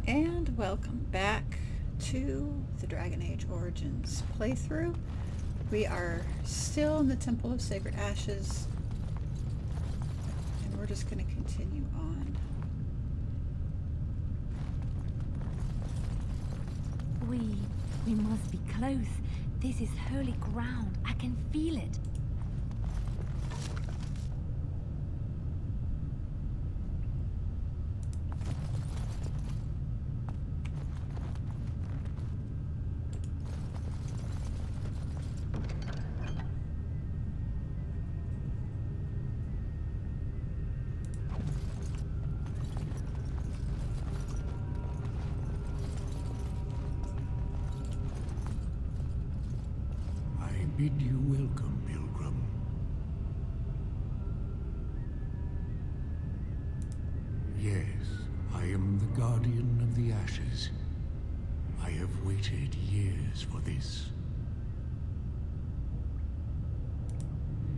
And welcome back to the Dragon Age Origins playthrough. We are still in the Temple of Sacred Ashes, and we're just going to continue on. We must be close. This is holy ground. I can feel it. Bid you welcome, pilgrim. Yes, I am the guardian of the ashes. I have waited years for this.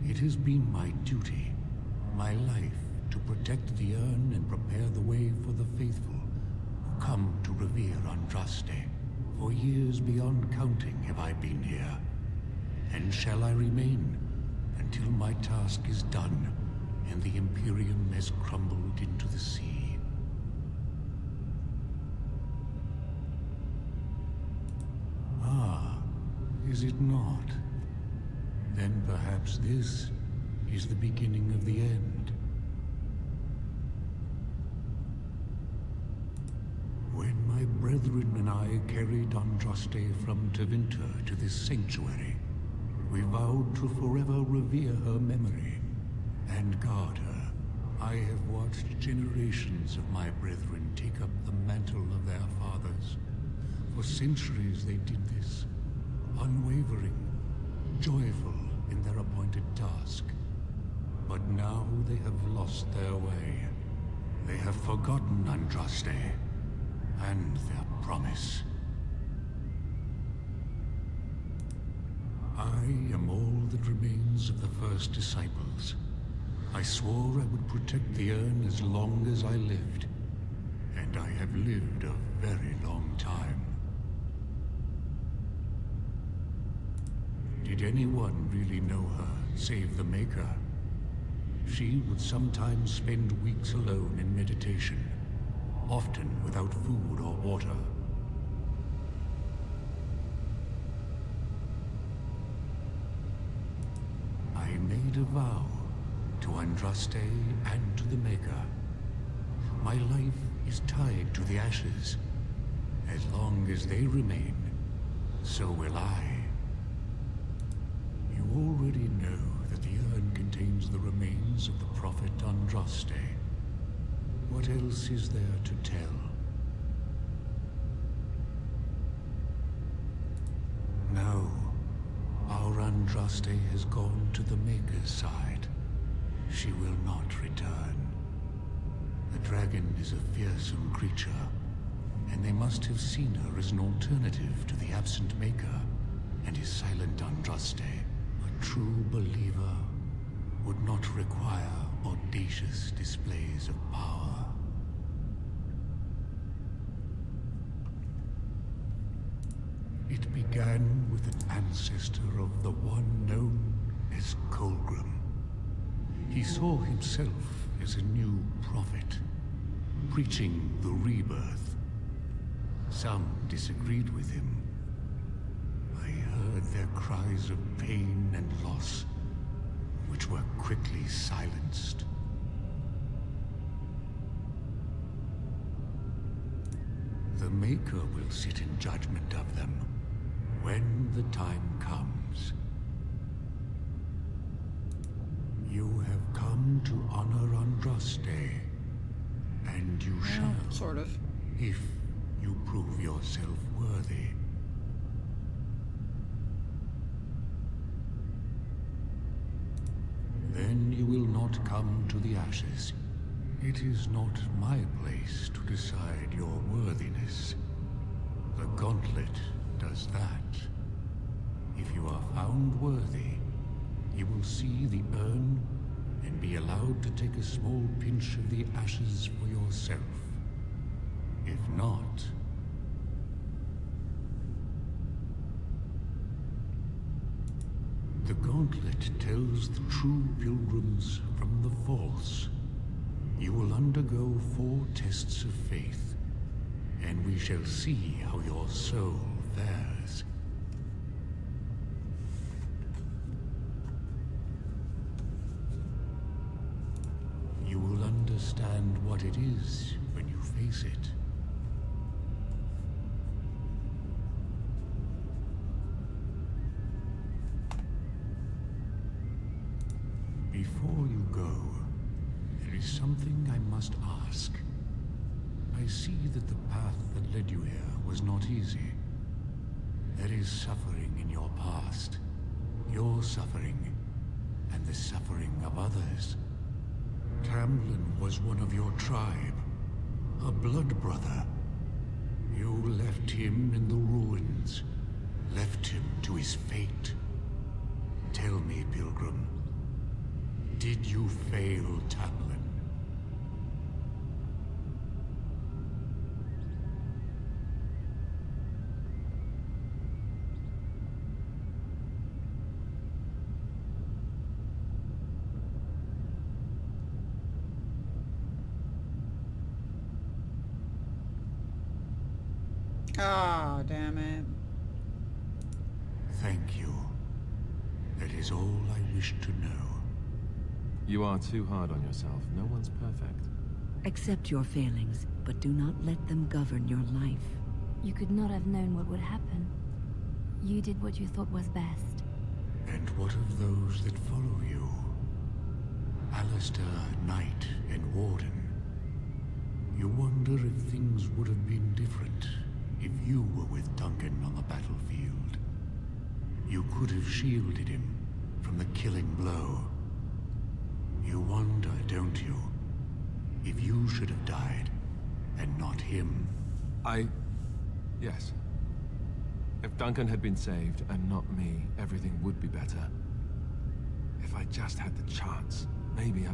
It has been my duty, my life, to protect the urn and prepare the way for the faithful who come to revere Andraste. For years beyond counting have I been here. And shall I remain until my task is done and the Imperium has crumbled into the sea. Ah, is it not? Then perhaps this is the beginning of the end. When my brethren and I carried Andraste from Tevinter to this sanctuary, we vowed to forever revere her memory and guard her. I have watched generations of my brethren take up the mantle of their fathers. For centuries they did this, unwavering, joyful in their appointed task. But now they have lost their way. They have forgotten Andraste and their promise. I am all that remains of the first disciples. I swore I would protect the urn as long as I lived, and I have lived a very long time. Did anyone really know her, save the Maker? She would sometimes spend weeks alone in meditation, often without food or water. I made a vow to Andraste and to the Maker. My life is tied to the ashes. As long as they remain, so will I. You already know that the urn contains the remains of the prophet Andraste. What else is there to tell? No. Our Andraste has gone to the Maker's side. She will not return. The dragon is a fearsome creature, and they must have seen her as an alternative to the absent Maker and his silent Andraste. A true believer would not require audacious displays of power. It began with an ancestor of the one known as Colgrim. He saw himself as a new prophet, preaching the rebirth. Some disagreed with him. I heard their cries of pain and loss, which were quickly silenced. The Maker will sit in judgment of them when the time comes. You have come to honor Andraste, and you shall. Sort of. If you prove yourself worthy. Then you will not come to the ashes. It is not my place to decide your worthiness. The gauntlet does that. If you are found worthy, you will see the urn and be allowed to take a small pinch of the ashes for yourself. If not. The gauntlet tells the true pilgrims from the false. You will undergo 4 tests of faith, and we shall see how your soul fares. You will understand what it is when you face it. Before you go, there is something I must ask. I see that the path that led you here was not easy. There is suffering in your past. Your suffering, and the suffering of others. Tamlin was one of your tribe, a blood brother. You left him in the ruins, left him to his fate. Tell me, pilgrim, did you fail Tamlin? Oh, damn it. Thank you. That is all I wish to know. You are too hard on yourself. No one's perfect. Accept your failings, but do not let them govern your life. You could not have known what would happen. You did what you thought was best. And what of those that follow you? Alistair, Knight, and Warden. You wonder if things would have been different if you were with Duncan on the battlefield. You could have shielded him from the killing blow. You wonder, don't you, if you should have died and not him? Yes. If Duncan had been saved and not me, everything would be better. If I just had the chance, maybe I...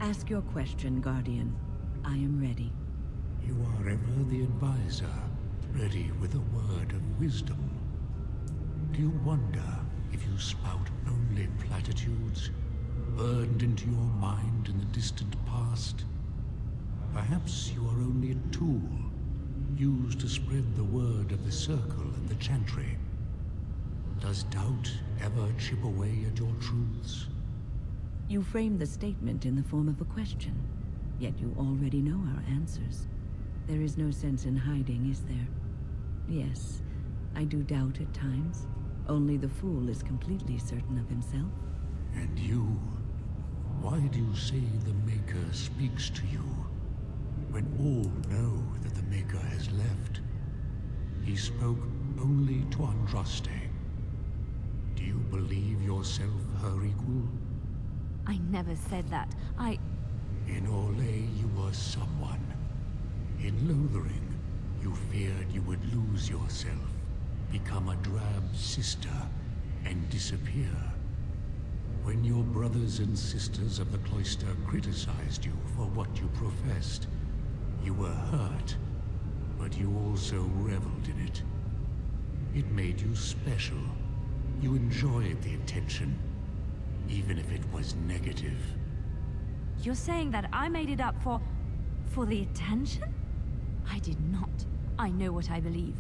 Ask your question, Guardian. I am ready. You are ever the advisor, ready with a word of wisdom. Do you wonder if you spout only platitudes, burned into your mind in the distant past? Perhaps you are only a tool, used to spread the word of the Circle and the Chantry. Does doubt ever chip away at your truths? You frame the statement in the form of a question, yet you already know our answers. There is no sense in hiding, is there? Yes, I do doubt at times. Only the fool is completely certain of himself. And you? Why do you say the Maker speaks to you, when all know that the Maker has left? He spoke only to Andraste. Do you believe yourself her equal? I never said that. In Orlais you were someone. In Lothering, you feared you would lose yourself, become a drab sister, and disappear. When your brothers and sisters of the cloister criticized you for what you professed, you were hurt, but you also reveled in it. It made you special. You enjoyed the attention, even if it was negative. You're saying that I made it up for the attention? I did not. I know what I believe.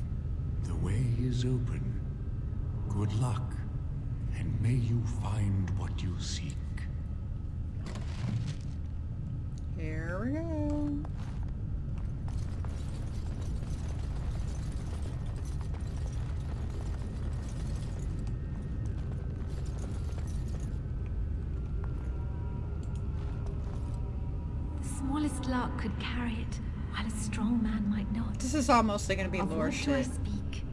The way is open. Good luck, and may you find what you seek. Here we go. The smallest lark could carry it, while a strong man might not. This is all mostly going to be Of lore what do I shit. speak?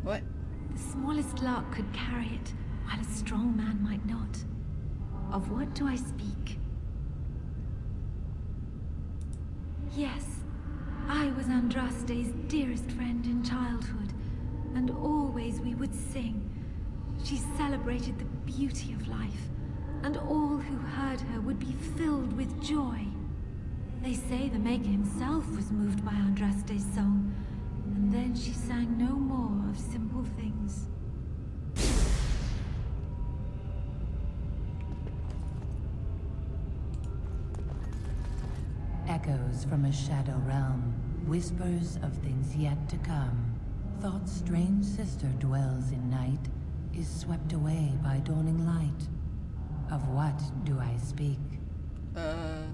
What? The smallest lark could carry it, while a strong man might not. Of what do I speak? Yes, I was Andraste's dearest friend in childhood, and always we would sing. She celebrated the beauty of life, and all who heard her would be filled with joy. They say the Maker himself was moved by Andraste's song, and then she sang no more of simple things. Echoes from a shadow realm, whispers of things yet to come. Thought's strange sister dwells in night, is swept away by dawning light. Of what do I speak? That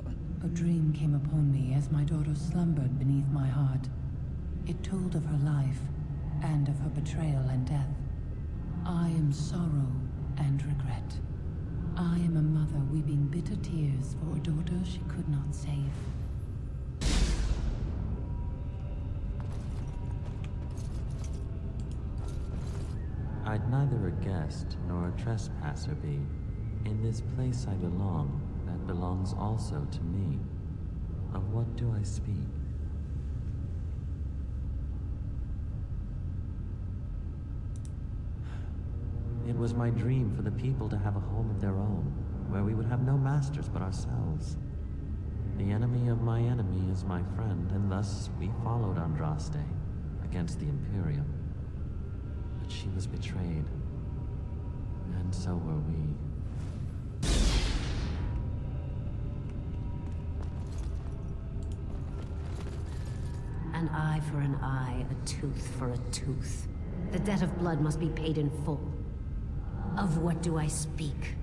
one. A dream came upon me as my daughter slumbered beneath my heart. It told of her life, and of her betrayal and death. I am sorrow and regret. I am a mother weeping bitter tears for a daughter she could not save. I'd neither a guest nor a trespasser be. In this place I belong, that belongs also to me. Of what do I speak? It was my dream for the people to have a home of their own, where we would have no masters but ourselves. The enemy of my enemy is my friend, and thus we followed Andraste against the Imperium. But she was betrayed, and so were we. An eye for an eye, a tooth for a tooth. The debt of blood must be paid in full. Of what do I speak?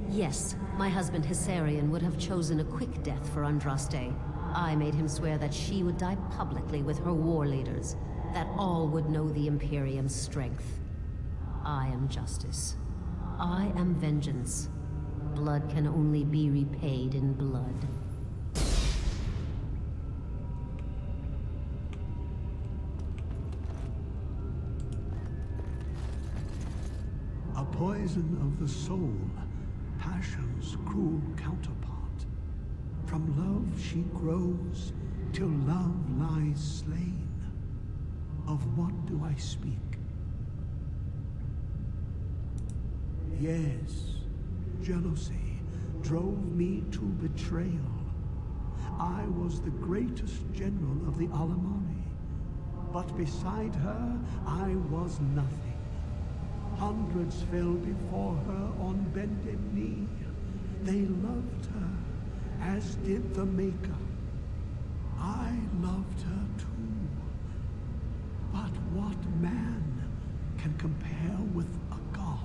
Yes, my husband Hysarian would have chosen a quick death for Andraste. I made him swear that she would die publicly with her war leaders, that all would know the Imperium's strength. I am justice. I am vengeance. Blood can only be repaid in blood. A poison of the soul, passion's cruel counterpart. From love she grows, till love lies slain. Of what do I speak? Yes, jealousy drove me to betrayal. I was the greatest general of the Alamani, but beside her I was nothing. Hundreds fell before her on bended knee. They loved her, as did the Maker. I loved her too. But what man can compare with a god?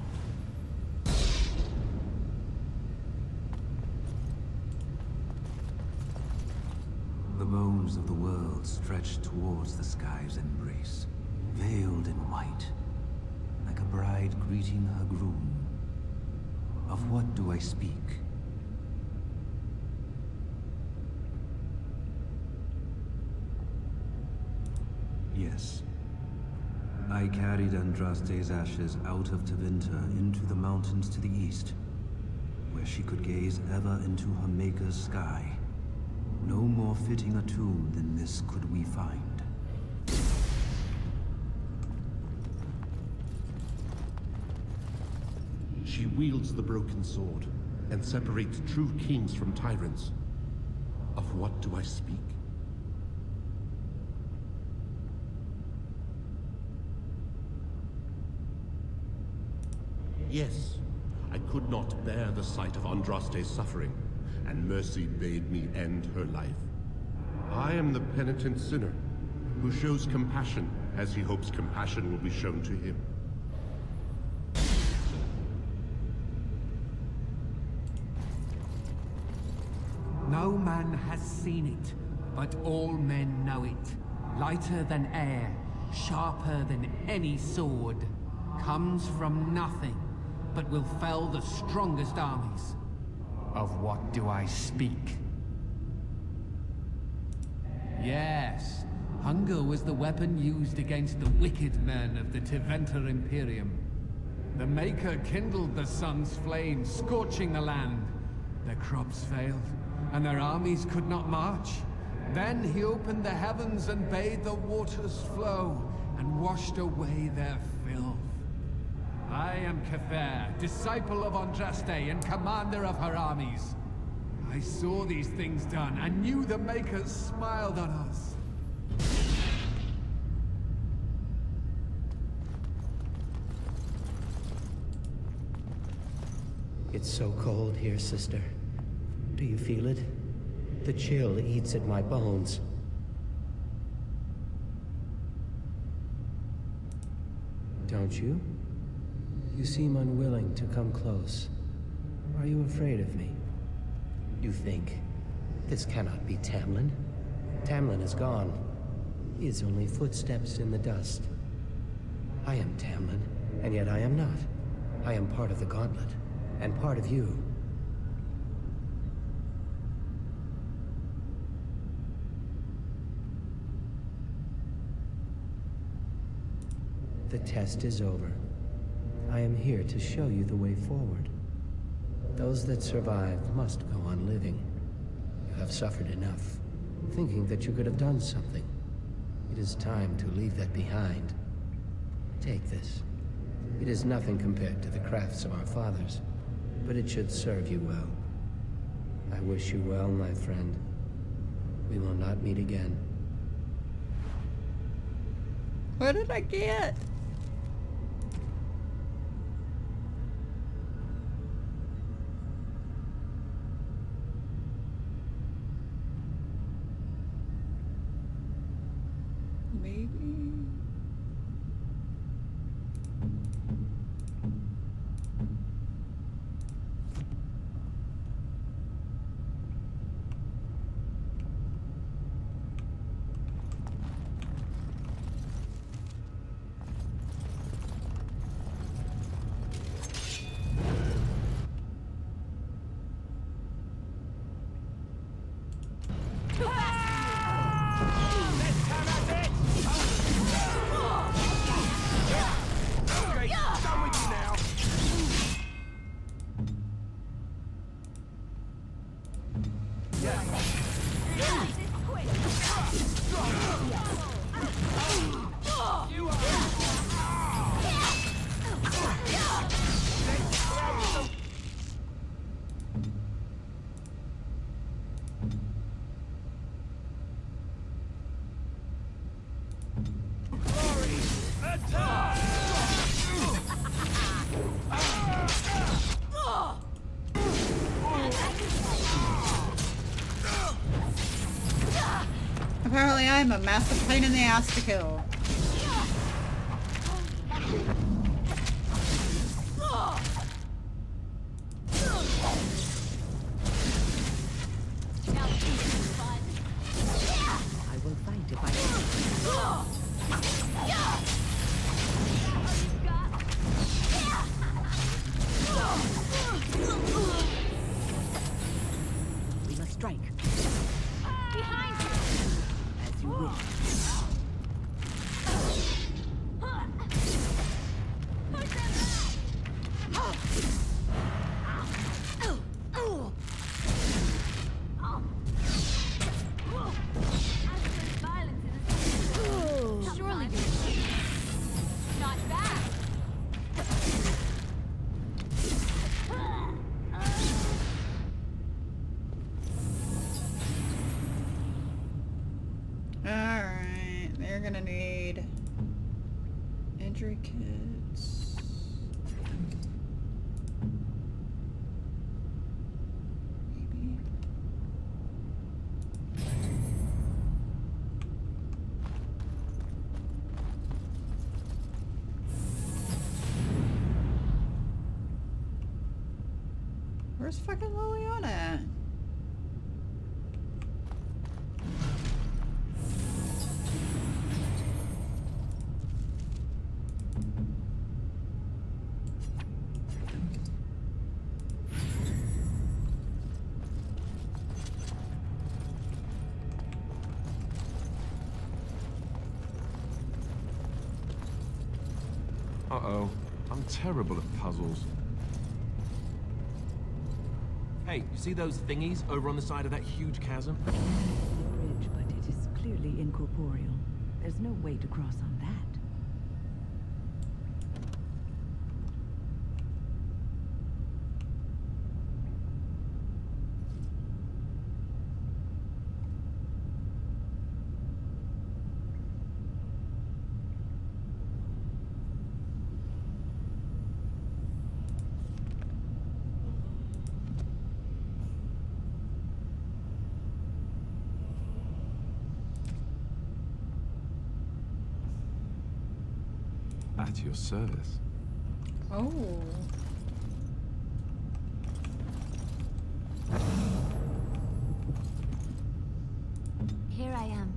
The bones of the world stretched towards the sky's embrace, veiled in white, like a bride greeting her groom. Of what do I speak? Yes. I carried Andraste's ashes out of Tevinter into the mountains to the east, where she could gaze ever into her Maker's sky. No more fitting a tomb than this could we find. She wields the broken sword and separates true kings from tyrants. Of what do I speak? Yes, I could not bear the sight of Andraste's suffering, and mercy bade me end her life. I am the penitent sinner, who shows compassion as he hopes compassion will be shown to him. No man has seen it, but all men know it. Lighter than air, sharper than any sword. Comes from nothing, but will fell the strongest armies. Of what do I speak? Yes, hunger was the weapon used against the wicked men of the Tevinter Imperium. The Maker kindled the sun's flame, scorching the land. Their crops failed, and their armies could not march. Then he opened the heavens and bade the waters flow, and washed away their filth. I am Kefir, disciple of Andraste and commander of her armies. I saw these things done and knew the Makers smiled on us. It's so cold here, sister. Do you feel it? The chill eats at my bones. Don't you? You seem unwilling to come close. Are you afraid of me? You think, this cannot be Tamlin. Tamlin is gone. He is only footsteps in the dust. I am Tamlin, and yet I am not. I am part of the Gauntlet, and part of you. The test is over. I am here to show you the way forward. Those that survive must go on living. You have suffered enough, thinking that you could have done something. It is time to leave that behind. Take this. It is nothing compared to the crafts of our fathers, but it should serve you well. I wish you well, my friend. We will not meet again. What did I get? Maybe. Apparently I'm a massive pain in the ass to kill. I will fight if I can. We must strike. Behind you! As you wish. Surely you not bad. Alright, they're gonna need injury kits. Maybe. Where's fucking Liliana at? Uh-oh. I'm terrible at puzzles. Hey, you see those thingies over on the side of that huge chasm? The bridge, but it is clearly incorporeal. There's no way to cross on that. At your service. Oh. Here I am.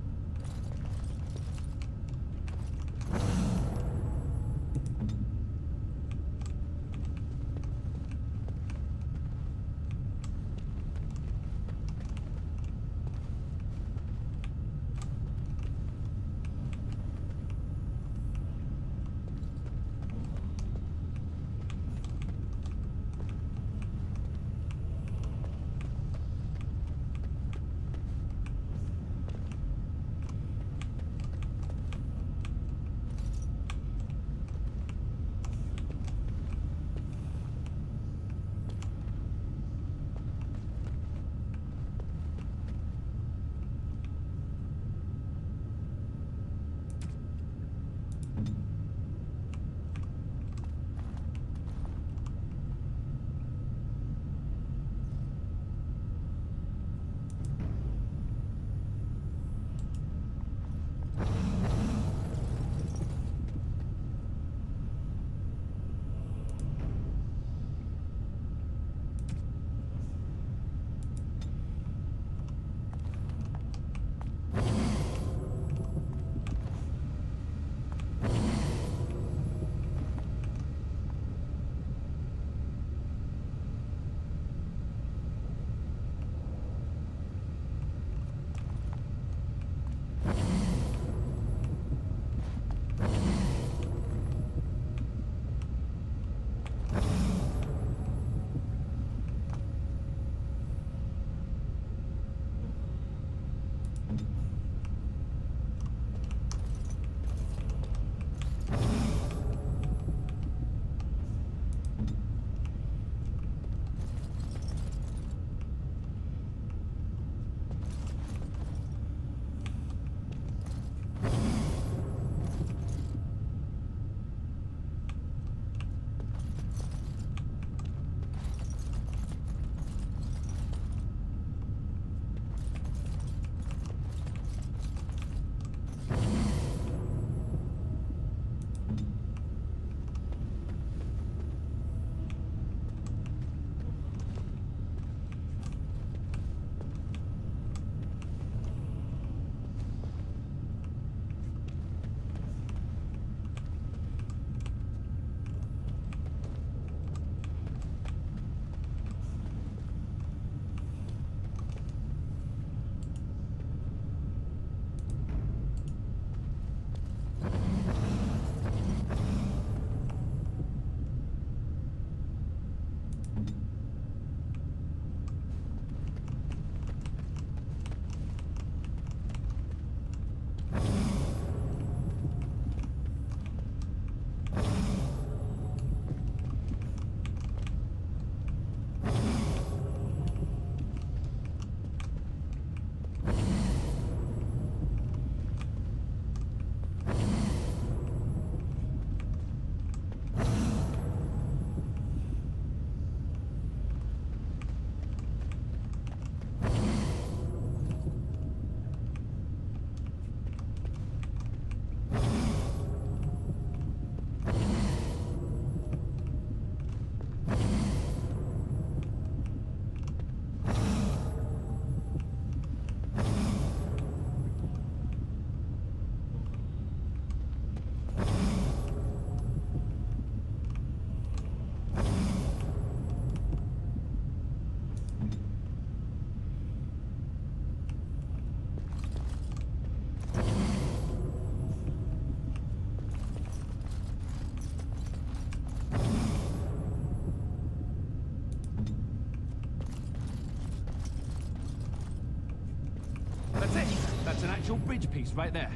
That's it! That's an actual bridge piece right there.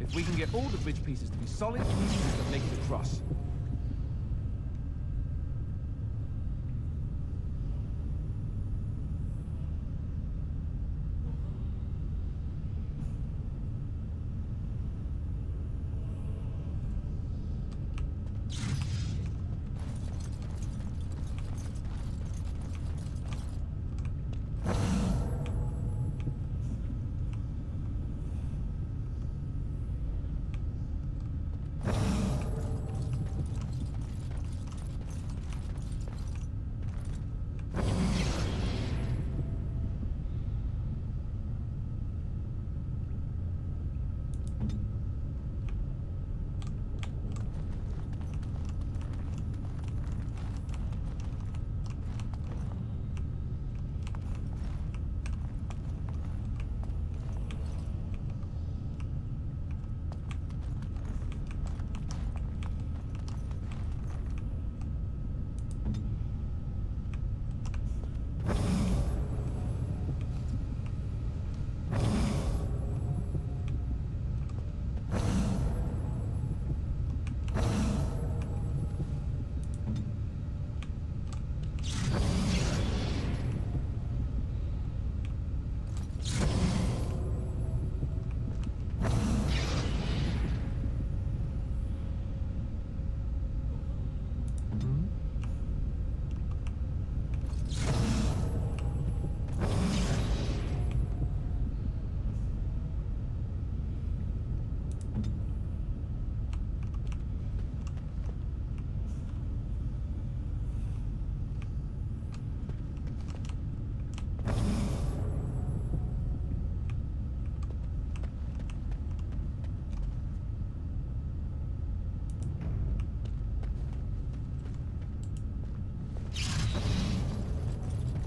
If we can get all the bridge pieces to be solid, we can make it across.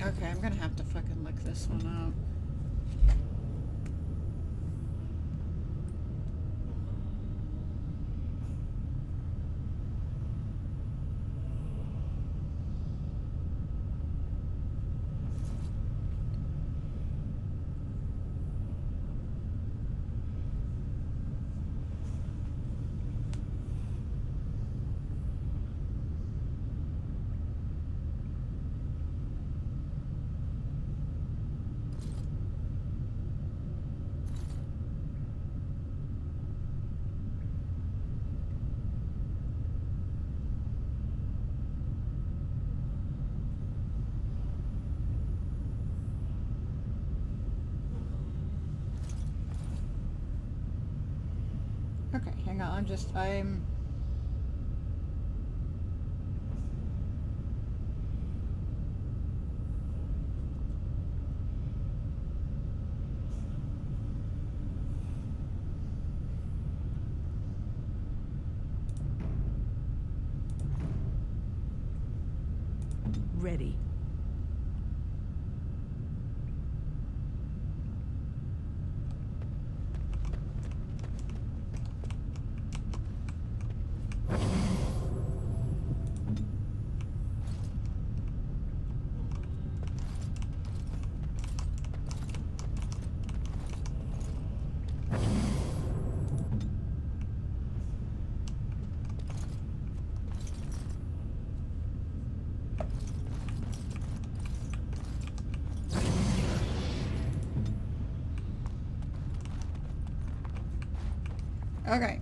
Okay, I'm gonna have to fucking look this one up. Okay, hang on, I'm... Ready. Okay.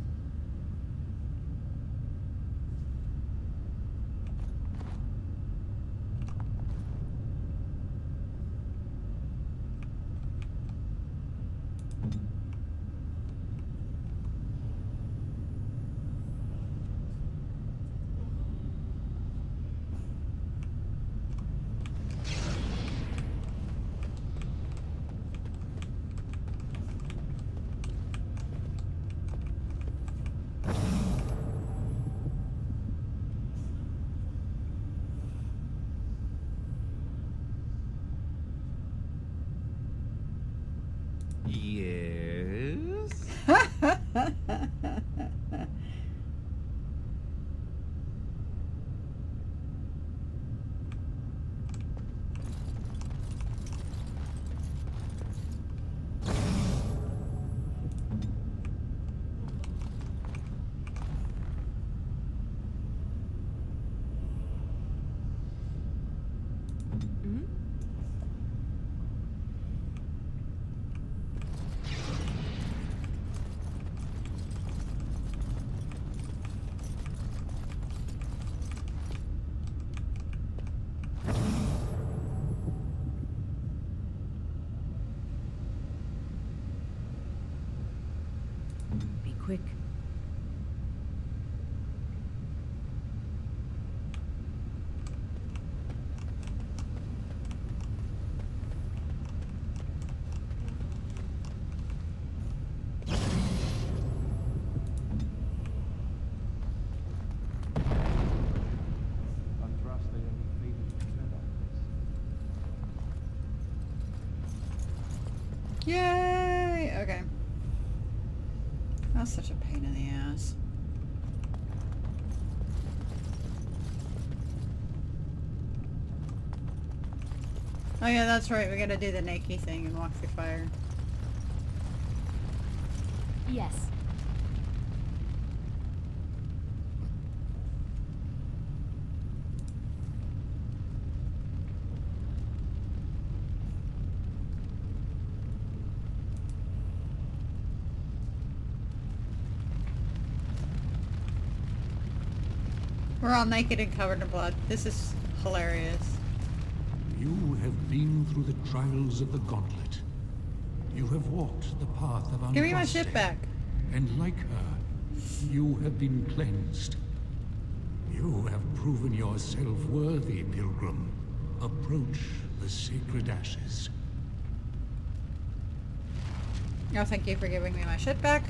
Yes? Be quick. Yay! Okay. That's such a pain in the ass. Oh yeah, that's right. We gotta do the naked thing and walk through fire. Yes. We're all naked and covered in blood. This is hilarious. You have been through the trials of the gauntlet. You have walked the path of Andraste. Give me my ship back. And like her, you have been cleansed. You have proven yourself worthy, pilgrim. Approach the sacred ashes. Oh, thank you for giving me my ship back.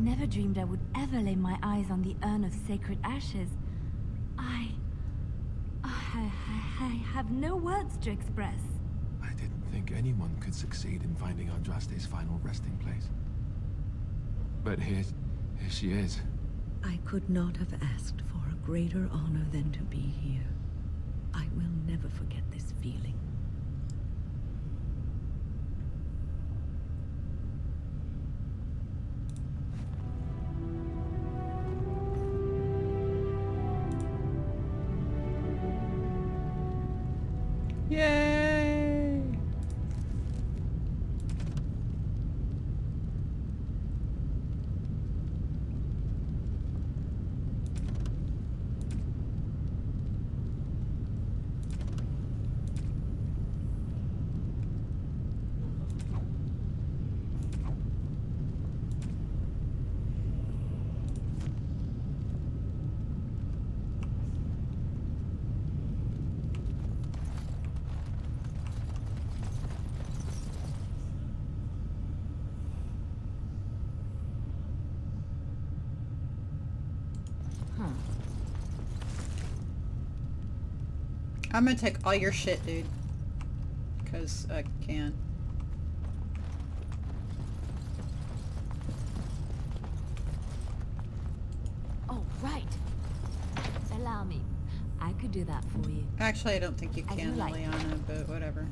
never dreamed I would ever lay my eyes on the Urn of Sacred Ashes. I have no words to express. I didn't think anyone could succeed in finding Andraste's final resting place. But here she is. I could not have asked for a greater honor than to be here. I will never forget this feeling. Yay! I'm gonna take all your shit, dude. Because I can. Oh, right. Allow me. I could do that for you. Actually, I don't think you As can, you like. Liliana, but whatever.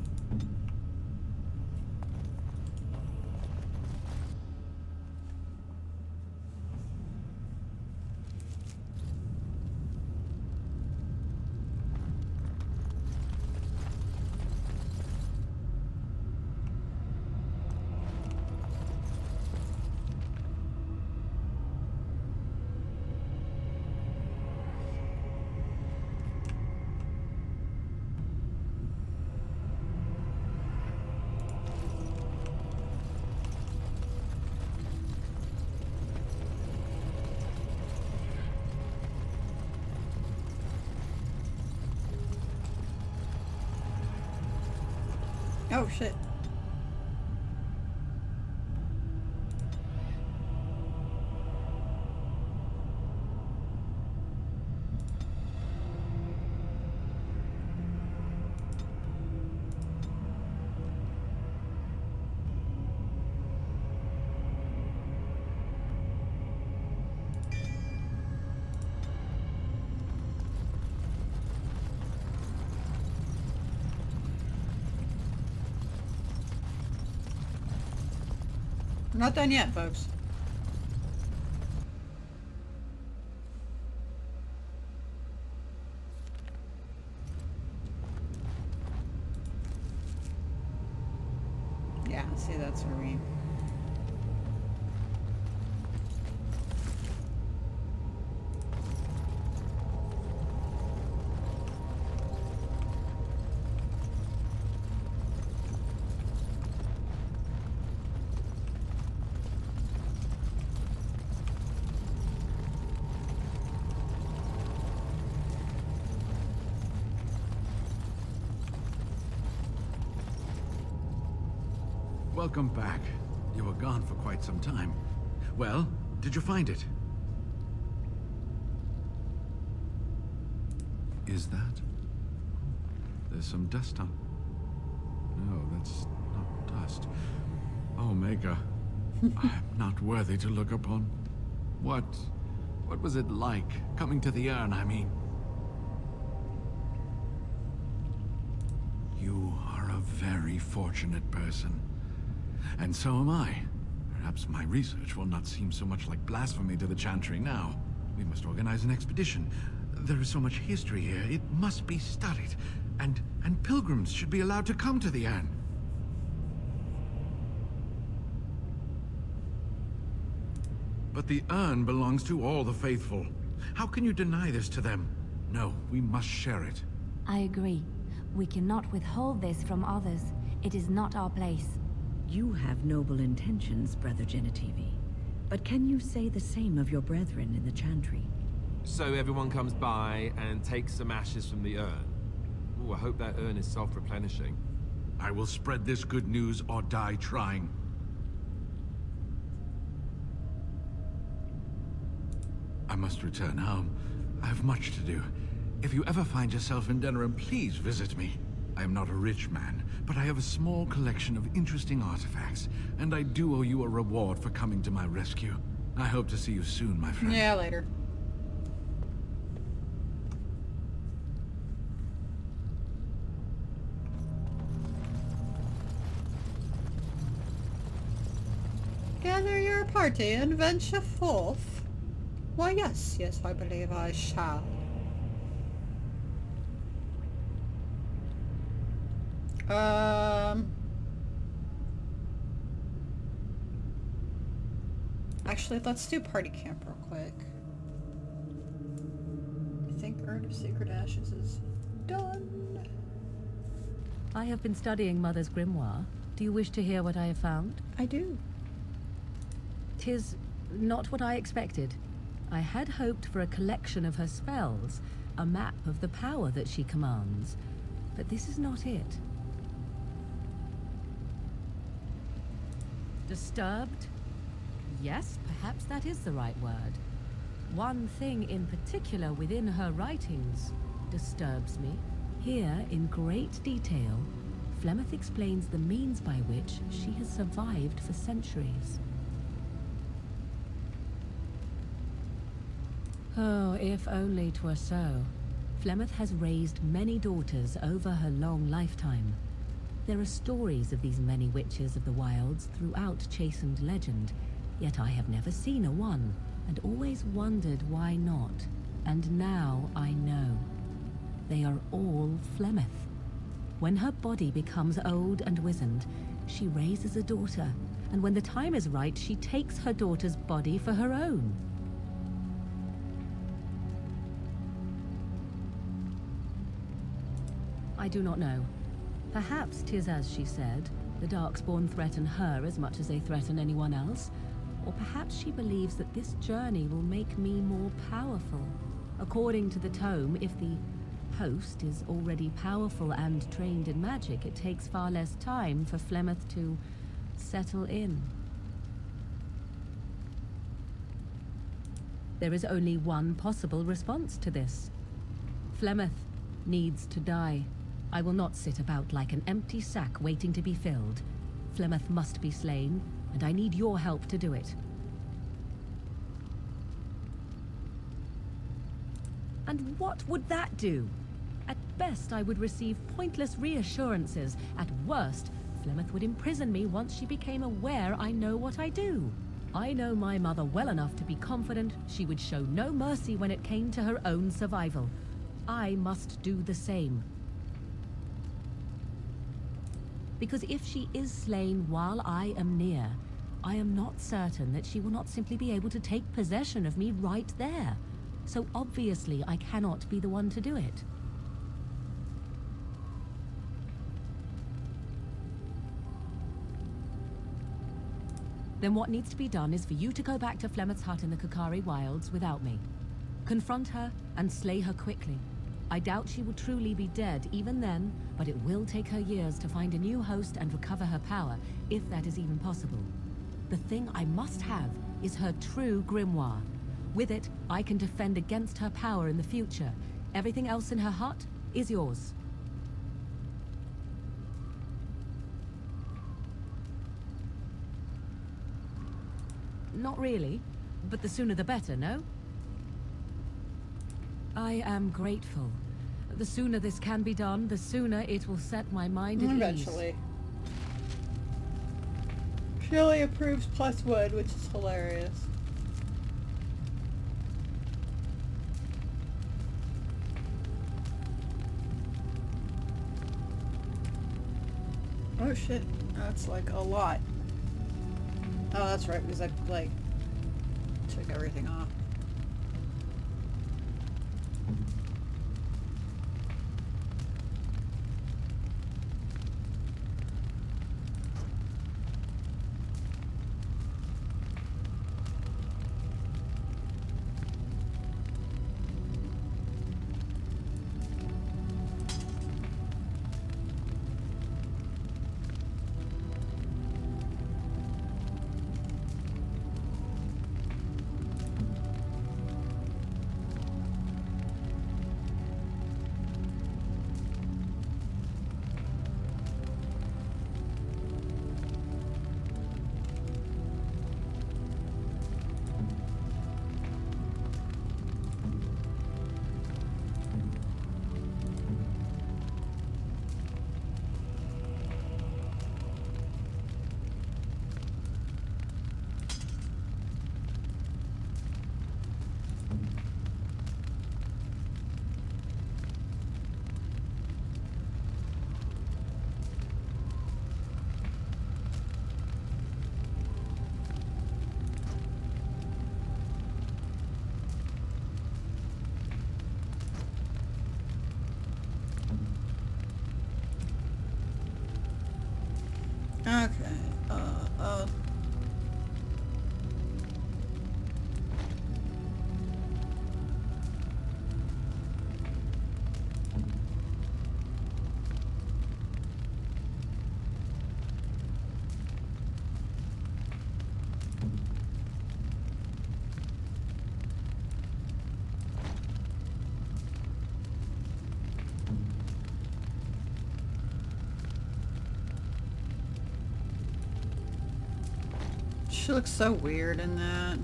Oh shit. We're not done yet, folks. Yeah, see, that's where we... Welcome back. You were gone for quite some time. Well, did you find it? Is that? There's some dust on... No, that's not dust. Oh, Maker. I'm not worthy to look upon. What was it like, coming to the urn, I mean? You are a very fortunate person. And so am I. Perhaps my research will not seem so much like blasphemy to the Chantry now. We must organize an expedition. There is so much history here, it must be studied. And pilgrims should be allowed to come to the urn. But the urn belongs to all the faithful. How can you deny this to them? No, we must share it. I agree. We cannot withhold this from others. It is not our place. You have noble intentions, Brother Genitivi. But can you say the same of your brethren in the Chantry? So everyone comes by and takes some ashes from the urn. Ooh, I hope that urn is self-replenishing. I will spread this good news or die trying. I must return home. I have much to do. If you ever find yourself in Denerim, please visit me. I am not a rich man, but I have a small collection of interesting artifacts, and I do owe you a reward for coming to my rescue. I hope to see you soon, my friend. Yeah, later. Gather your party and venture forth. Why, yes, I believe I shall. Actually, let's do party camp real quick. I think Urn of Sacred Ashes is done. I have been studying Mother's grimoire. Do you wish to hear what I have found? I do. 'Tis not what I expected. I had hoped for a collection of her spells, a map of the power that she commands, but this is not it. Disturbed? Yes, perhaps that is the right word. One thing in particular within her writings disturbs me. Here, in great detail, Flemeth explains the means by which she has survived for centuries. Oh, if only 'twere so. Flemeth has raised many daughters over her long lifetime. There are stories of these many witches of the wilds throughout chastened legend, yet I have never seen a one, and always wondered why not. And now I know. They are all Flemeth. When her body becomes old and wizened, she raises a daughter, and when the time is right, she takes her daughter's body for her own. I do not know. Perhaps 'tis as she said, the Darkspawn threaten her as much as they threaten anyone else. Or perhaps she believes that this journey will make me more powerful. According to the tome, if the host is already powerful and trained in magic, it takes far less time for Flemeth to settle in. There is only one possible response to this. Flemeth needs to die. I will not sit about like an empty sack waiting to be filled. Flemeth must be slain, and I need your help to do it. And what would that do? At best, I would receive pointless reassurances. At worst, Flemeth would imprison me once she became aware I know what I do. I know my mother well enough to be confident she would show no mercy when it came to her own survival. I must do the same. Because if she is slain while I am near, I am not certain that she will not simply be able to take possession of me right there. So obviously I cannot be the one to do it. Then what needs to be done is for you to go back to Flemeth's hut in the Kakari Wilds without me. Confront her and slay her quickly. I doubt she will truly be dead even then, but it will take her years to find a new host and recover her power, if that is even possible. The thing I must have is her true grimoire. With it, I can defend against her power in the future. Everything else in her hut is yours. Not really, but the sooner the better, no? I am grateful. The sooner this can be done, the sooner it will set my mind at ease. Eventually. She only approves plus wood, which is hilarious. Oh shit, that's like a lot. Oh, that's right, because I like took everything off. Okay. She looks so weird in that.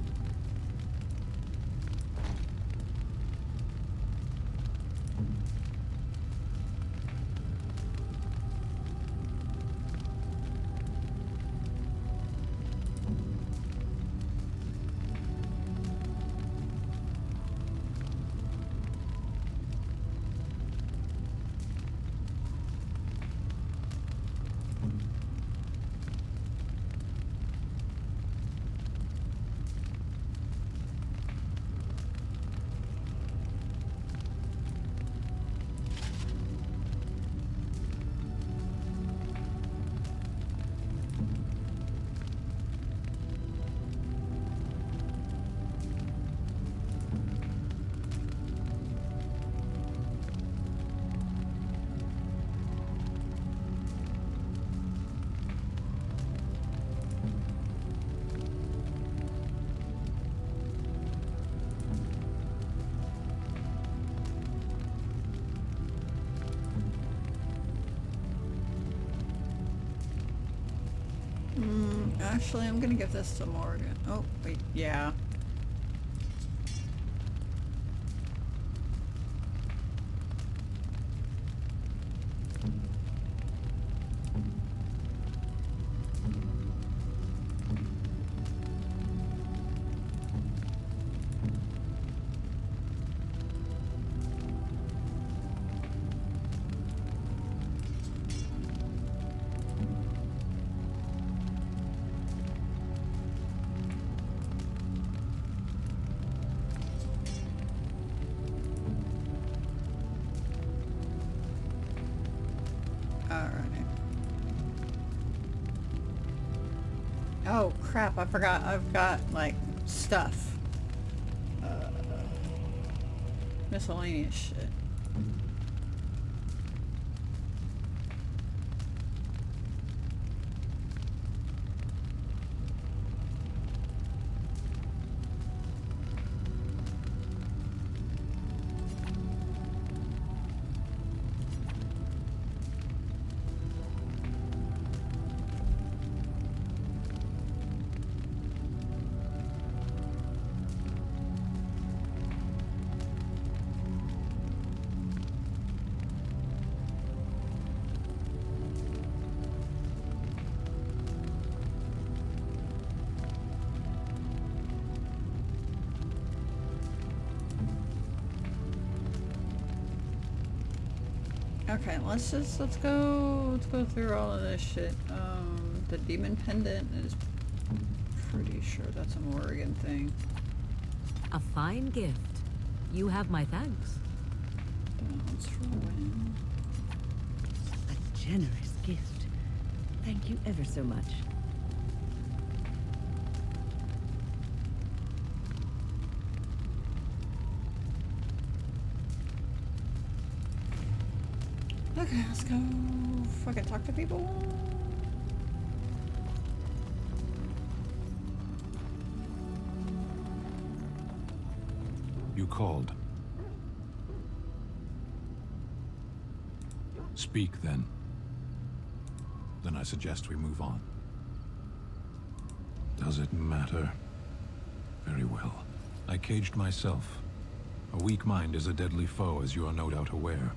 Actually, I'm gonna give this to Morgan. Oh, wait, yeah. Oh crap, I forgot I've got like stuff. Miscellaneous shit. Okay, let's go through all of this shit. The demon pendant is pretty sure that's a Morgan thing. A fine gift. You have my thanks. Balance for win. A generous gift. Thank you ever so much. Okay, let's go fucking talk to people. You called. Speak, then. Then I suggest we move on. Does it matter? Very well. I caged myself. A weak mind is a deadly foe, as you are no doubt aware.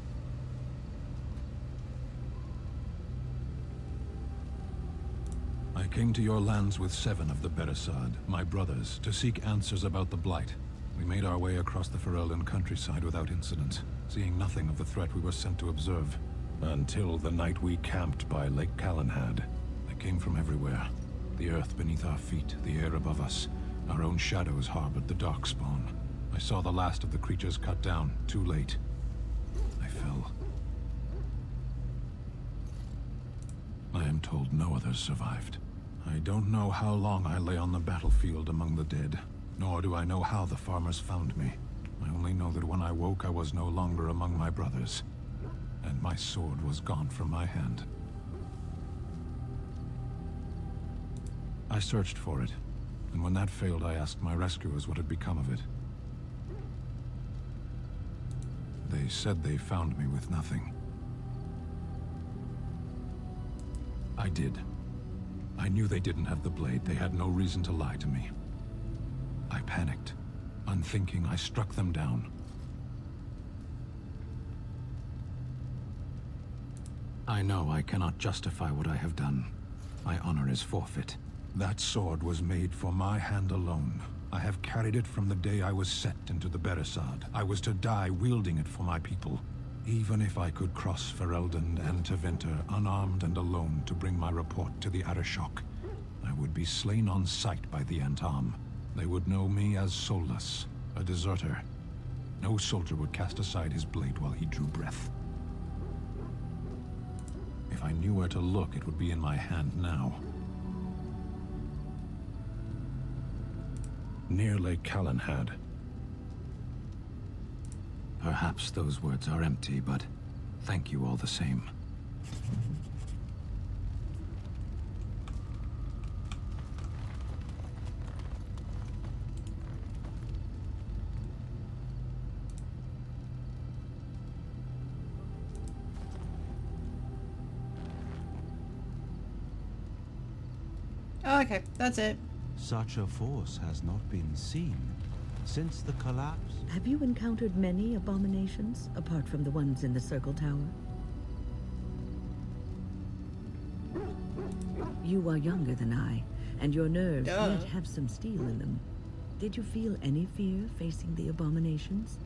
I came to your lands with 7 of the Beresad, my brothers, to seek answers about the Blight. We made our way across the Ferelden countryside without incident, seeing nothing of the threat we were sent to observe. Until the night we camped by Lake Calenhad. They came from everywhere. The earth beneath our feet, the air above us. Our own shadows harbored the darkspawn. I saw the last of the creatures cut down, too late. I fell. I am told no others survived. I don't know how long I lay on the battlefield among the dead, nor do I know how the farmers found me. I only know that when I woke, I was no longer among my brothers, and my sword was gone from my hand. I searched for it, and when that failed, I asked my rescuers what had become of it. They said they found me with nothing. I did. I knew they didn't have the blade. They had no reason to lie to me. I panicked. Unthinking, I struck them down. I know I cannot justify what I have done. My honor is forfeit. That sword was made for my hand alone. I have carried it from the day I was set into the Beresard. I was to die wielding it for my people. Even if I could cross Ferelden and Tevinter unarmed and alone to bring my report to the Arishok, I would be slain on sight by the Antam. They would know me as soulless, a deserter. No soldier would cast aside his blade while he drew breath. If I knew where to look, it would be in my hand now. Near Lake Calenhad. Perhaps those words are empty, but thank you all the same. Okay, that's it. Such a force has not been seen since the collapse. Have you encountered many abominations, apart from the ones in the Circle Tower? You are younger than I, and your nerves yet have some steel in them. Did you feel any fear facing the abominations?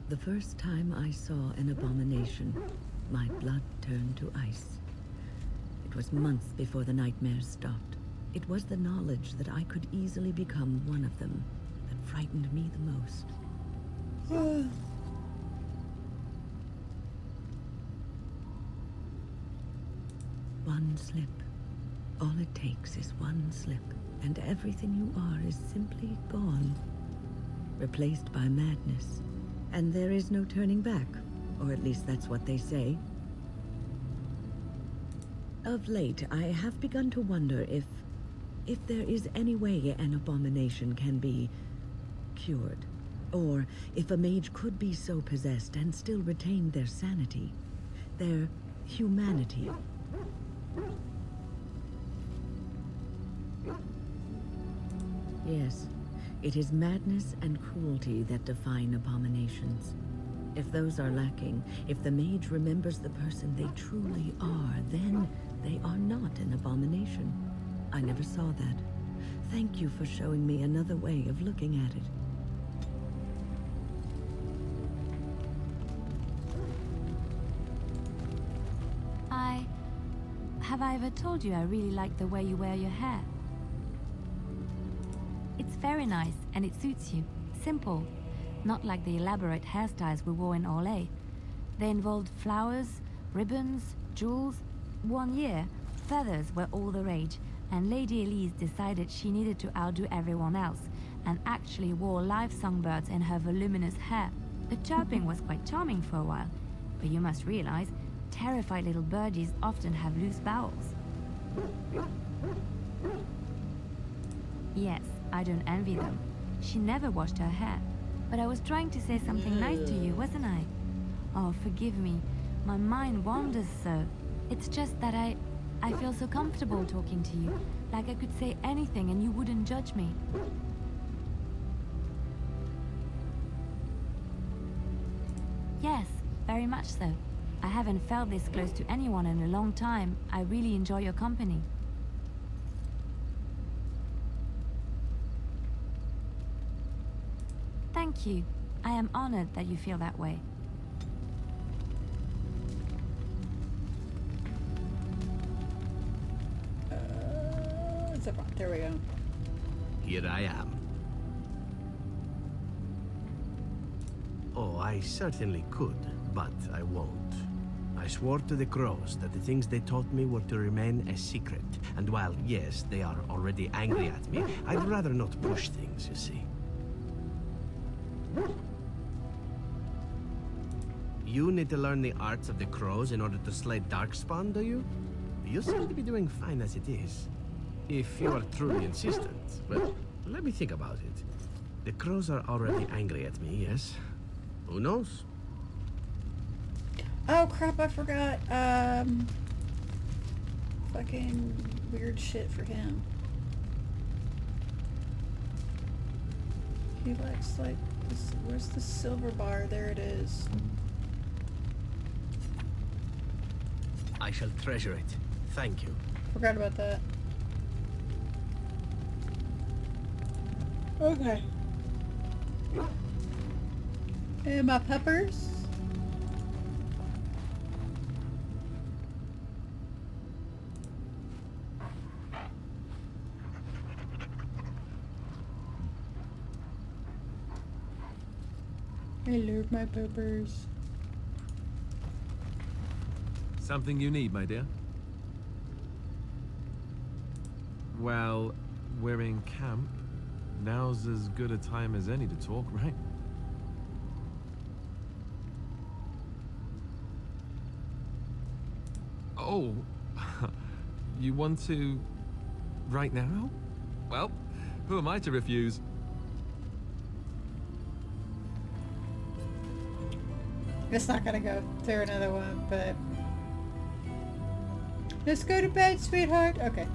The first time I saw an abomination, my blood turned to ice. It was months before the nightmares stopped. It was the knowledge that I could easily become one of them that frightened me the most. One slip. All it takes is one slip, and everything you are is simply gone. Replaced by madness. And there is no turning back, or at least that's what they say. Of late, I have begun to wonder if there is any way an abomination can be cured, or if a mage could be so possessed and still retain their sanity, their humanity. Yes, it is madness and cruelty that define abominations. If those are lacking, if the mage remembers the person they truly are, then they are not an abomination. I never saw that. Thank you for showing me another way of looking at it. Have I ever told you I really like the way you wear your hair? It's very nice, and it suits you. Simple. Not like the elaborate hairstyles we wore in Orlais. They involved flowers, ribbons, jewels. One year, feathers were all the rage, and Lady Elise decided she needed to outdo everyone else, and actually wore live songbirds in her voluminous hair. The chirping was quite charming for a while, but you must realize, terrified little birdies often have loose bowels. Yes, I don't envy them. She never washed her hair. But I was trying to say something nice to you, wasn't I? Oh, forgive me. My mind wanders so. It's just that I feel so comfortable talking to you. Like I could say anything and you wouldn't judge me. Yes, very much so. I haven't felt this close to anyone in a long time. I really enjoy your company. Thank you. I am honored that you feel that way. There we go. Here I am. Oh, I certainly could, but I won't. I swore to the crows that the things they taught me were to remain a secret. And while, yes, they are already angry at me, I'd rather not push things, you see. You need to learn the arts of the crows in order to slay Darkspawn, do you? You seem to be doing fine as it is. If you are truly insistent, well, let me think about it. The crows are already angry at me, yes? Who knows? Oh crap, I forgot. Fucking weird shit for him. He likes like this, where's the silver bar? There it is. I shall treasure it. Thank you. Forgot about that. Okay. And my peppers. I love my peppers. Something you need, my dear? Well, we're in camp. Now's as good a time as any to talk, right? Oh, you want to... right now? Well, who am I to refuse? It's not gonna go through another one, but... Let's go to bed, sweetheart. Okay.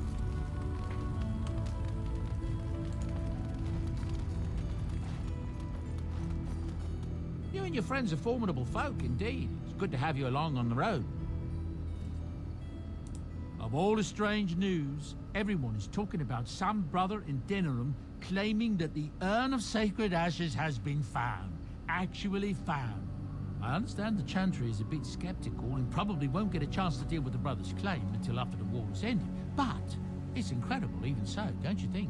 You and your friends are formidable folk, indeed. It's good to have you along on the road. Of all the strange news, everyone is talking about some brother in Denerim claiming that the Urn of Sacred Ashes has been found. Actually found. I understand the Chantry is a bit skeptical and probably won't get a chance to deal with the brother's claim until after the war is ended. But it's incredible even so, don't you think?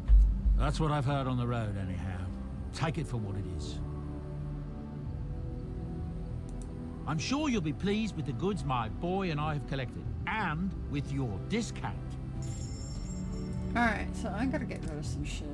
That's what I've heard on the road anyhow. Take it for what it is. I'm sure you'll be pleased with the goods my boy and I have collected, and with your discount. Alright, so I gotta get rid of some shit.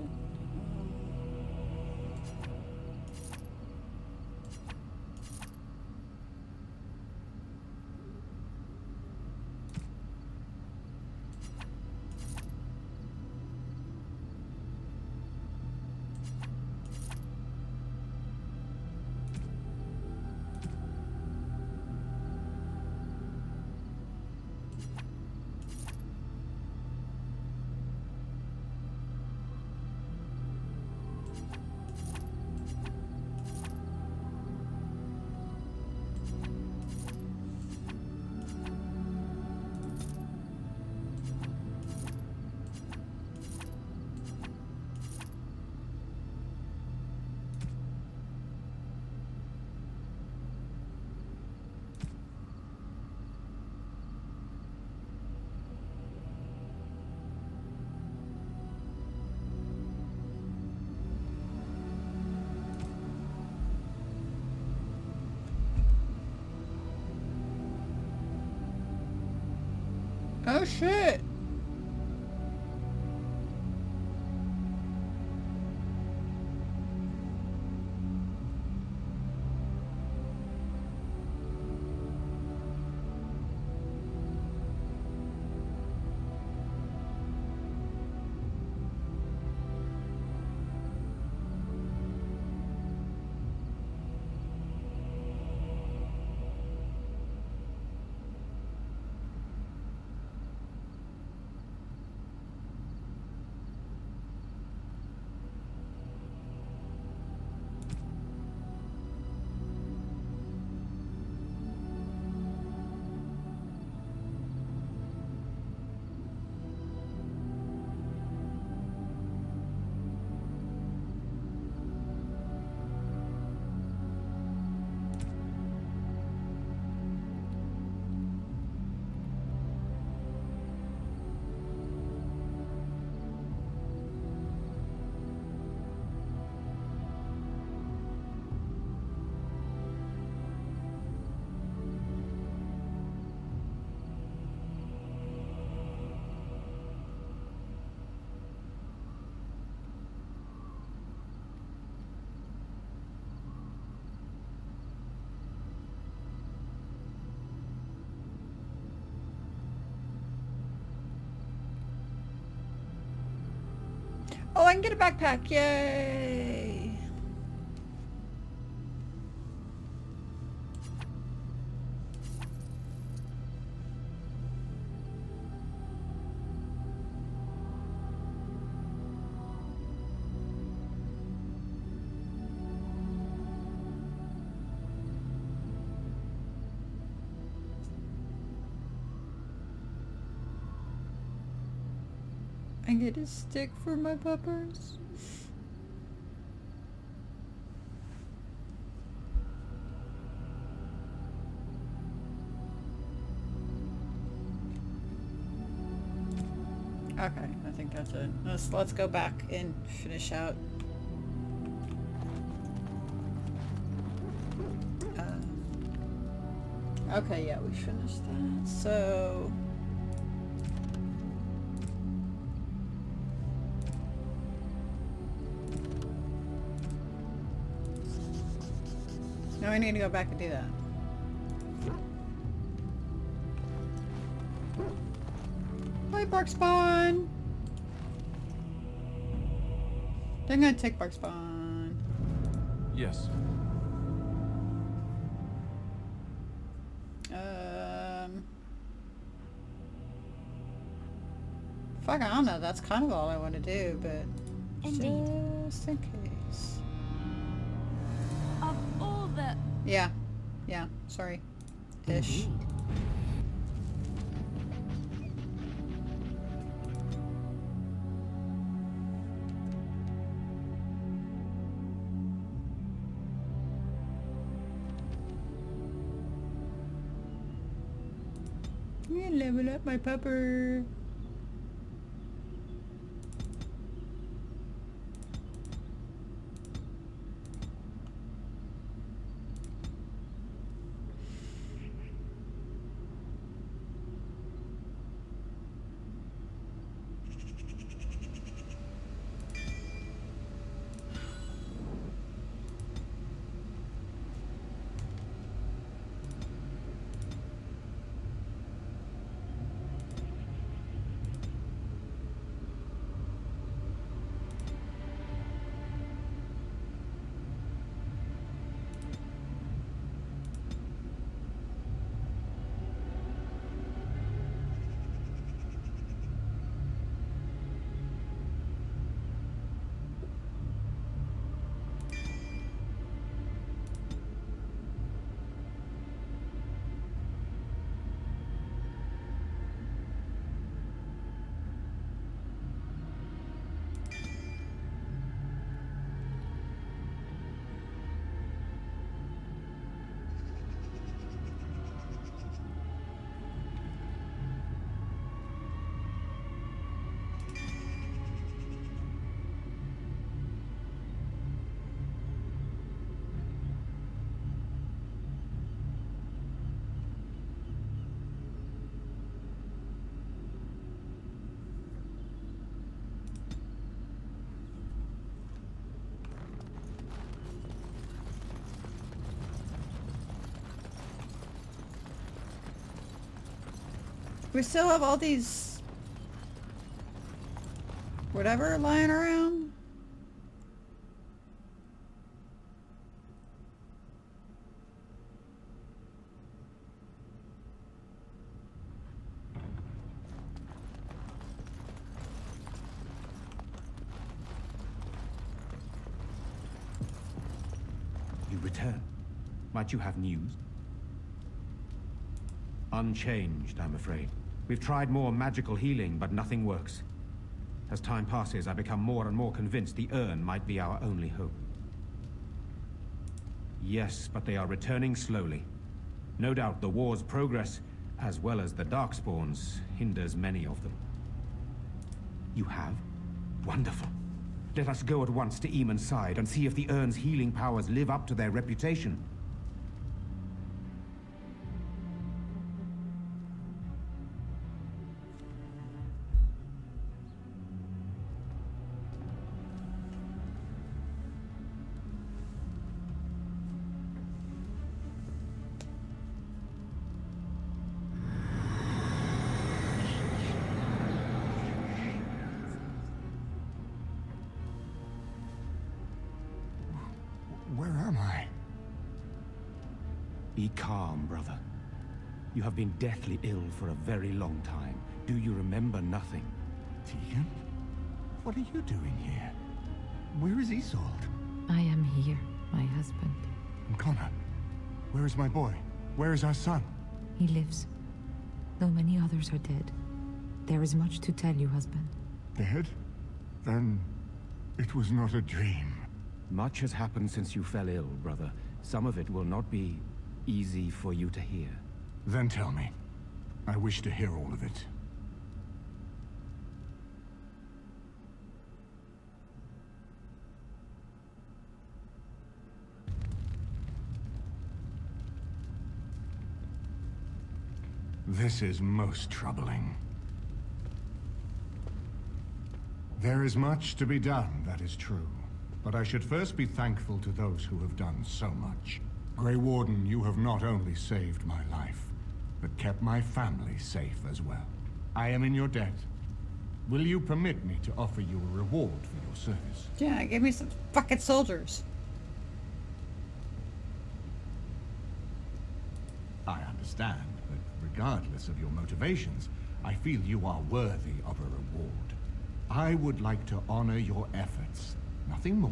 Oh shit! can get a backpack. Yay! I get a stick for my puppers. Okay, I think that's it. Let's go back and finish out. Okay, yeah, we finished that. So now we need to go back and do that. Bye, Bark Spawn! They're gonna take Bark Spawn. Yes. Fuck, I don't know. That's kind of all I want to do, but Indeed. just in case. Of all the... Yeah. Sorry. Ish. Indeed. Yeah, level up my pupper. We still have all these whatever lying around. You return. Might you have news? Unchanged, I'm afraid. We've tried more magical healing, but nothing works. As time passes, I become more and more convinced the urn might be our only hope. Yes, but they are returning slowly. No doubt the war's progress, as well as the Darkspawns, hinders many of them. You have? Wonderful. Let us go at once to Eamon's side and see if the urn's healing powers live up to their reputation. Where am I? Be calm, brother. You have been deathly ill for a very long time. Do you remember nothing? Tegan? What are you doing here? Where is Isolde? I am here, my husband. And Connor? Where is my boy? Where is our son? He lives, though many others are dead. There is much to tell you, husband. Dead? Then it was not a dream. Much has happened since you fell ill, brother. Some of it will not be easy for you to hear. Then tell me. I wish to hear all of it. This is most troubling. There is much to be done, that is true. But I should first be thankful to those who have done so much. Grey Warden, you have not only saved my life, but kept my family safe as well. I am in your debt. Will you permit me to offer you a reward for your service? Yeah, give me some fucking soldiers. I understand, but regardless of your motivations, I feel you are worthy of a reward. I would like to honor your efforts, nothing more.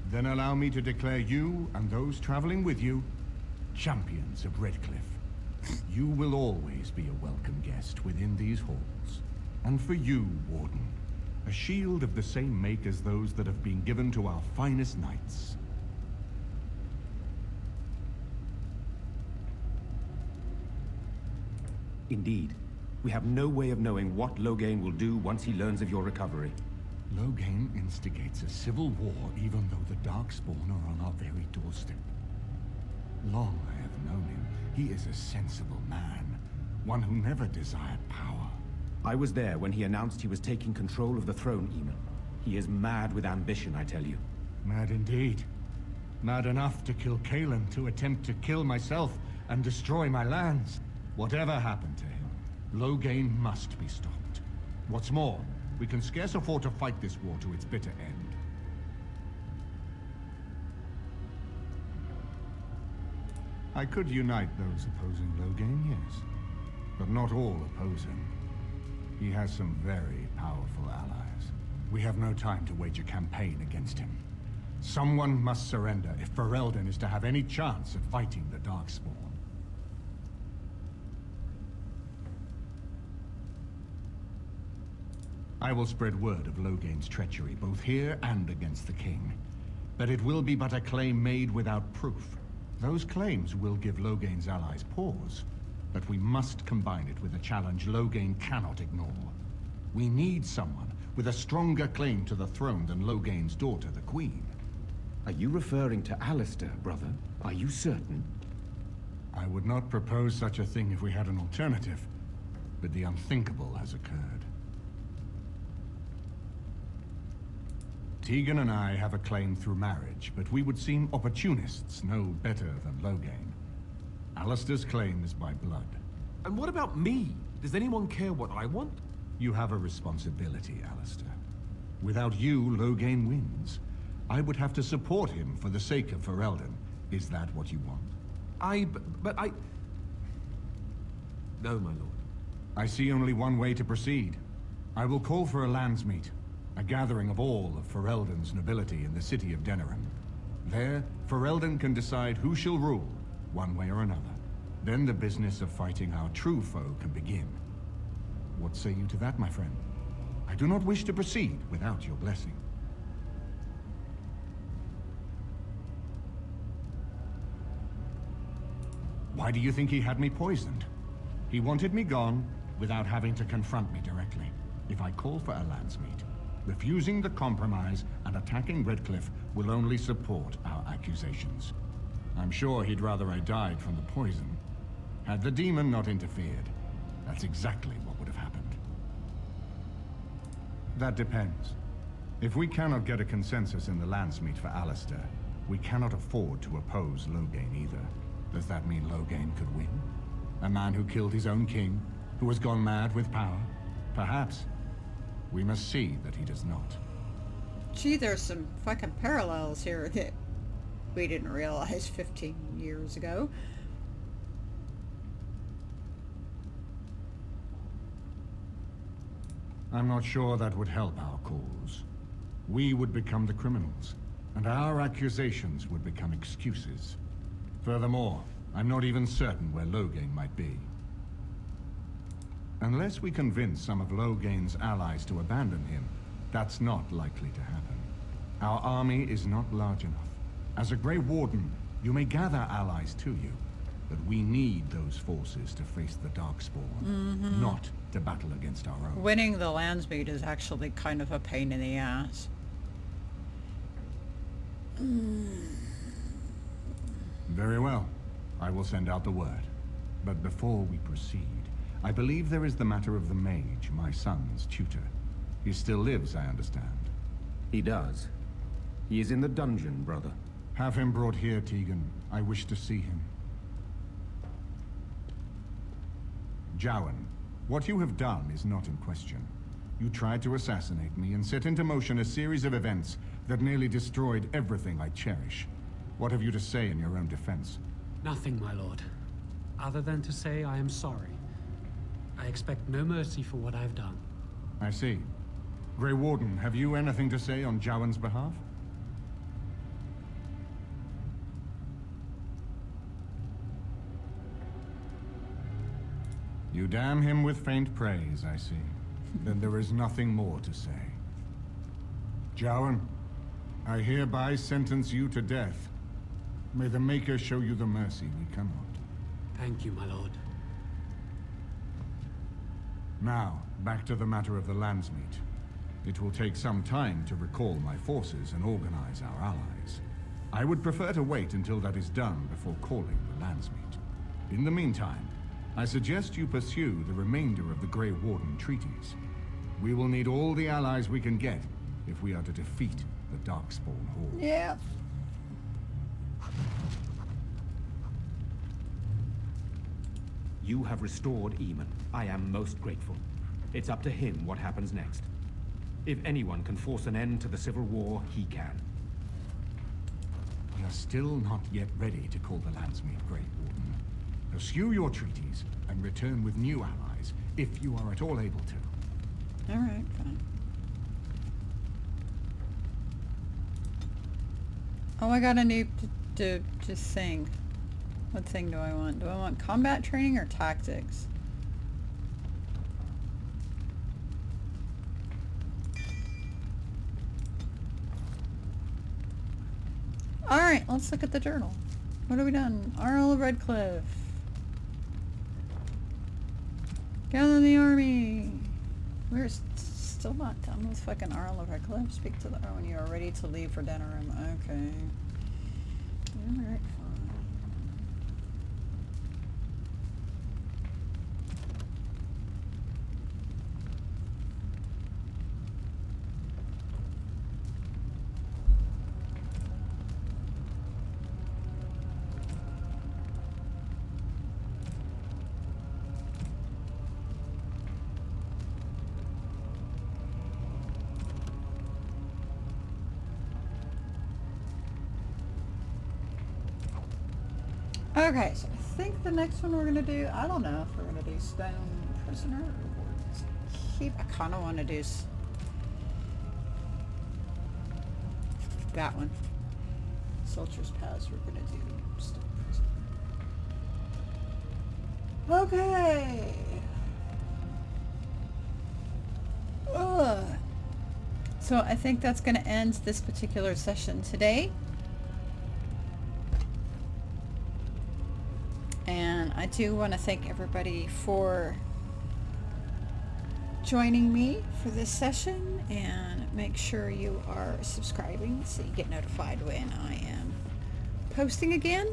Then allow me to declare you and those traveling with you champions of Redcliffe. You will always be a welcome guest within these halls. And for you, Warden, a shield of the same make as those that have been given to our finest knights. Indeed. We have no way of knowing what Loghain will do once he learns of your recovery. Loghain instigates a civil war even though the Darkspawn are on our very doorstep. Long I have known him. He is a sensible man, one who never desired power. I was there when he announced he was taking control of the throne, Eamon. He is mad with ambition, I tell you. Mad indeed. Mad enough to kill Cailan, to attempt to kill myself and destroy my lands. Whatever happened to him, Loghain must be stopped. What's more, we can scarce afford to fight this war to its bitter end. I could unite those opposing Loghain, yes. But not all oppose him. He has some very powerful allies. We have no time to wage a campaign against him. Someone must surrender if Ferelden is to have any chance of fighting the Darkspawn. I will spread word of Loghain's treachery, both here and against the king. But it will be but a claim made without proof. Those claims will give Loghain's allies pause, but we must combine it with a challenge Loghain cannot ignore. We need someone with a stronger claim to the throne than Loghain's daughter, the Queen. Are you referring to Alistair, brother? Are you certain? I would not propose such a thing if we had an alternative, but the unthinkable has occurred. Tegan and I have a claim through marriage, but we would seem opportunists no better than Loghain. Alistair's claim is by blood. And what about me? Does anyone care what I want? You have a responsibility, Alistair. Without you, Loghain wins. I would have to support him for the sake of Ferelden. Is that what you want? But I... No, my lord. I see only one way to proceed. I will call for a landsmeet. A gathering of all of Ferelden's nobility in the city of Denerim. There, Ferelden can decide who shall rule, one way or another. Then the business of fighting our true foe can begin. What say you to that, my friend? I do not wish to proceed without your blessing. Why do you think he had me poisoned? He wanted me gone without having to confront me directly. If I call for a landsmeet, refusing the compromise and attacking Redcliffe will only support our accusations. I'm sure he'd rather I died from the poison. Had the demon not interfered, that's exactly what would have happened. That depends. If we cannot get a consensus in the landsmeet for Alistair, we cannot afford to oppose Loghain either. Does that mean Loghain could win? A man who killed his own king, who has gone mad with power? Perhaps. We must see that he does not. Gee, there's some fucking parallels here that we didn't realize 15 years ago. I'm not sure that would help our cause. We would become the criminals, and our accusations would become excuses. Furthermore, I'm not even certain where Loghain might be. Unless we convince some of Loghain's allies to abandon him, that's not likely to happen. Our army is not large enough. As a Grey Warden, you may gather allies to you, but we need those forces to face the Darkspawn, not to battle against our own. Winning the Landsmeet is actually kind of a pain in the ass. Very well. I will send out the word. But before we proceed, I believe there is the matter of the mage, my son's tutor. He still lives, I understand. He does. He is in the dungeon, brother. Have him brought here, Tegan. I wish to see him. Jowan, what you have done is not in question. You tried to assassinate me and set into motion a series of events that nearly destroyed everything I cherish. What have you to say in your own defense? Nothing, my lord. Other than to say I am sorry. I expect no mercy for what I've done. I see. Grey Warden, have you anything to say on Jowan's behalf? You damn him with faint praise, I see. Then there is nothing more to say. Jowan, I hereby sentence you to death. May the Maker show you the mercy we cannot. Thank you, my lord. Now, back to the matter of the Landsmeet. It will take some time to recall my forces and organize our allies. I would prefer to wait until that is done before calling the Landsmeet. In the meantime, I suggest you pursue the remainder of the Grey Warden treaties. We will need all the allies we can get if we are to defeat the Darkspawn Horde. Yeah. You have restored Eamon. I am most grateful. It's up to him what happens next. If anyone can force an end to the Civil War, he can. We are still not yet ready to call the Landsmeet Grey Warden. Pursue your treaties and return with new allies, if you are at all able to. Alright, fine. Oh, I got a new thing. What thing do I want? Do I want combat training or tactics? Alright, let's look at the journal. What have we done? Earl of Redcliffe. Gather the army. We're still not done with fucking Earl of Redcliffe. Speak to the Earl when you are ready to leave for Denerim. Okay. Alright, fine. Okay, so I think the next one we're gonna do, I don't know if we're gonna do Stone Prisoner or Warden's Keep. I kinda wanna do that one. Soldier's Pass, we're gonna do Stone Prisoner. Okay. Ugh. So I think that's gonna end this particular session today. And I do want to thank everybody for joining me for this session, and make sure you are subscribing so you get notified when I am posting again,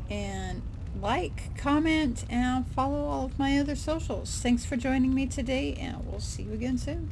and like, comment, and follow all of my other socials. Thanks for joining me today, and we'll see you again soon.